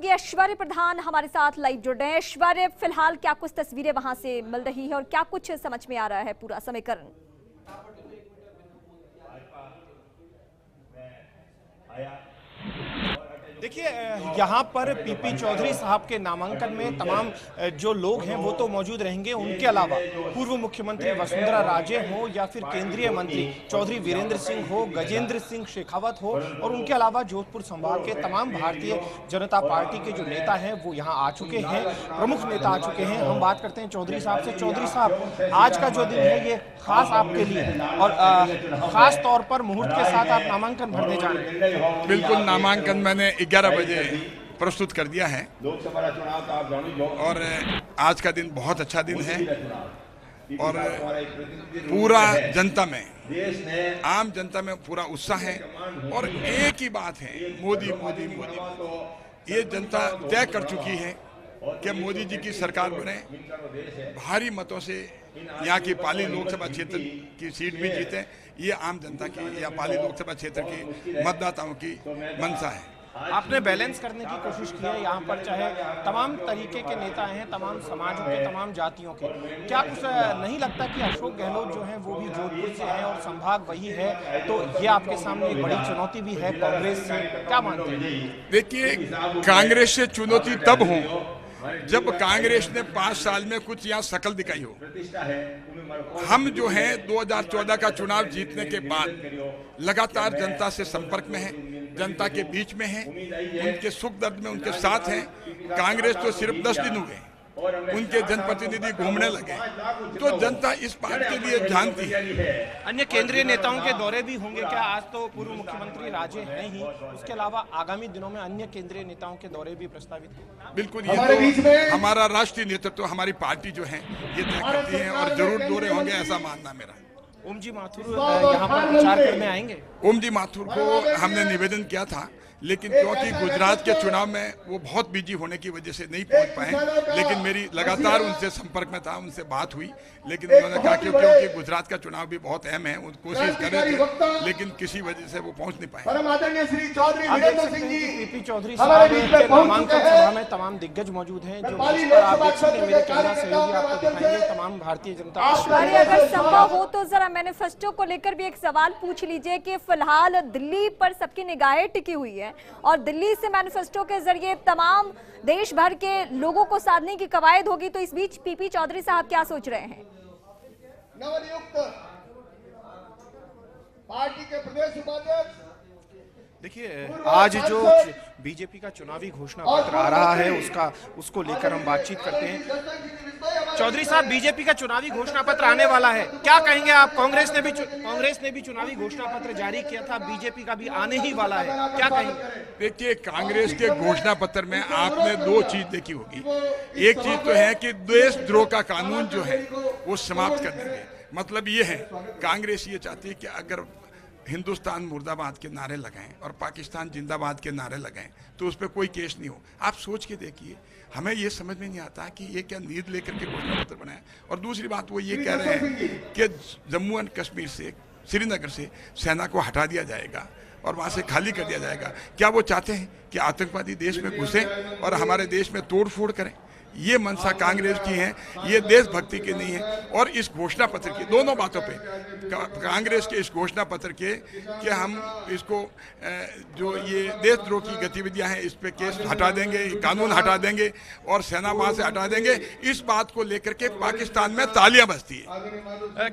ये ऐश्वर्य प्रधान हमारे साथ लाइव जुड़ रहे हैं। ऐश्वर्य, फिलहाल क्या कुछ तस्वीरें वहां से मिल रही है और क्या कुछ समझ में आ रहा है पूरा समीकरण? देखिए, यहाँ पर पीपी चौधरी साहब के नामांकन में तमाम जो लोग हैं वो तो मौजूद रहेंगे। उनके अलावा पूर्व मुख्यमंत्री वसुंधरा राजे हो या फिर केंद्रीय मंत्री चौधरी वीरेंद्र सिंह हो, गजेंद्र सिंह शेखावत हो और उनके अलावा जोधपुर संभाग के तमाम भारतीय जनता पार्टी के जो नेता हैं वो यहाँ आ चुके हैं, प्रमुख नेता आ चुके हैं। हम बात करते हैं चौधरी साहब से। चौधरी साहब, आज का जो दिन है ये खास आपके लिए और खास तौर पर मुहूर्त के साथ आप नामांकन भरने जा रहे हैं। बिल्कुल, नामांकन मैंने 11 बजे प्रस्तुत कर दिया है और आज का दिन बहुत अच्छा दिन है और पूरा जनता में, आम जनता में पूरा उत्साह है और एक ही बात है, मोदी मोदी मोदी। ये जनता तय कर चुकी है कि मोदी जी की सरकार बने, भारी मतों से यहाँ की पाली लोकसभा क्षेत्र की सीट भी जीते। ये आम जनता की या पाली लोकसभा क्षेत्र की मतदाताओं की मंशा है। आपने बैलेंस करने की कोशिश की है यहाँ पर, चाहे तमाम तरीके के नेता हैं, तमाम समाजों के, तमाम जातियों के। क्या कुछ नहीं लगता कि अशोक गहलोत जो हैं वो भी जोधपुर से हैं और संभाग वही है, तो ये आपके सामने एक बड़ी चुनौती भी है कांग्रेस से? क्या मानते हैं? देखिए, कांग्रेस से चुनौती तब हो जब कांग्रेस ने 5 साल में कुछ यहाँ शकल दिखाई हो। हम जो हैं 2014 का चुनाव जीतने के बाद लगातार जनता से संपर्क में है, जनता के बीच में है, उनके सुख दर्द में उनके साथ हैं। कांग्रेस तो सिर्फ 10 दिन हुए, उनके जनप्रतिनिधि घूमने लगे, तो जनता इस बात के लिए जानती है। अन्य केंद्रीय नेताओं के दौरे भी होंगे क्या? आज तो पूर्व मुख्यमंत्री राजे हैं ही, उसके अलावा आगामी दिनों में अन्य केंद्रीय नेताओं के दौरे भी प्रस्तावित हैं। बिल्कुल, ये तो हमारा राष्ट्रीय नेतृत्व, हमारी पार्टी जो है ये तय करती है और जरूर दौरे होंगे, ऐसा मानना मेरा। ओम जी माथुर यहाँ पर प्रचार करने आएंगे? ओम जी माथुर को हमने निवेदन किया था, लेकिन क्योंकि गुजरात के चुनाव में वो बहुत बिजी होने की वजह से नहीं पहुंच पाए। लेकिन मेरी लगातार उनसे संपर्क में था, उनसे बात हुई, लेकिन उन्होंने कहा क्योंकि गुजरात का चुनाव भी बहुत अहम है, वो कोशिश कर रहे थे, लेकिन किसी वजह से वो पहुंच नहीं पाए। पीपी चौधरी साहब के नामांकन सभा में तमाम दिग्गज मौजूद हैं, जो आप देख सकते हैं, मेरे कैमरा सहयोगी आपको दिखाएंगे, तमाम भारतीय जनता। अगर संभव हो तो जरा मैनिफेस्टो को लेकर भी एक सवाल पूछ लीजिए कि फिलहाल दिल्ली पर सबकी निगाहें टिकी हुई है और दिल्ली से मैनिफेस्टो के जरिए तमाम देश भर के लोगों को साधने की कवायद होगी, तो इस बीच पीपी चौधरी साहब क्या सोच रहे हैं? नवनियुक्त पार्टी के प्रदेश उपाध्यक्ष, देखिए, आज जो बीजेपी का चुनावी घोषणा पत्र आ रहा है उसको लेकर हम बातचीत करते हैं। चौधरी साहब, बीजेपी का चुनावी घोषणा पत्र आने वाला है, क्या कहेंगे आप? कांग्रेस ने भी चुनावी घोषणा पत्र जारी किया था, बीजेपी का भी आने ही वाला है, क्या कहेंगे? देखिए, कांग्रेस के घोषणा पत्र में आपने 2 चीज देखी होगी। एक चीज तो है कि देशद्रोह का कानून जो है वो समाप्त कर देंगे। मतलब ये है, कांग्रेस ये चाहती है कि अगर हिंदुस्तान मुर्दाबाद के नारे लगाएं और पाकिस्तान जिंदाबाद के नारे लगाएं तो उस पर कोई केस नहीं हो। आप सोच के देखिए, हमें ये समझ में नहीं आता कि ये क्या नींद लेकर के घोषणा पत्र बनाया। और दूसरी बात, वो ये कह रहे हैं कि जम्मू एंड कश्मीर से, श्रीनगर से सेना को हटा दिया जाएगा और वहाँ से खाली कर दिया जाएगा। क्या वो चाहते हैं कि आतंकवादी देश में घुसे और हमारे देश में तोड़ फोड़ करें? ये मंशा कांग्रेस की है, ये देशभक्ति की नहीं है। और इस घोषणा पत्र की दोनों बातों पे, कांग्रेस के इस घोषणा पत्र के कि हम इसको जो ये देशद्रोह की गतिविधियां हैं इस पे केस हटा देंगे, कानून हटा देंगे और सेना वहां से हटा देंगे, इस बात को लेकर के पाकिस्तान में तालियां बजती है।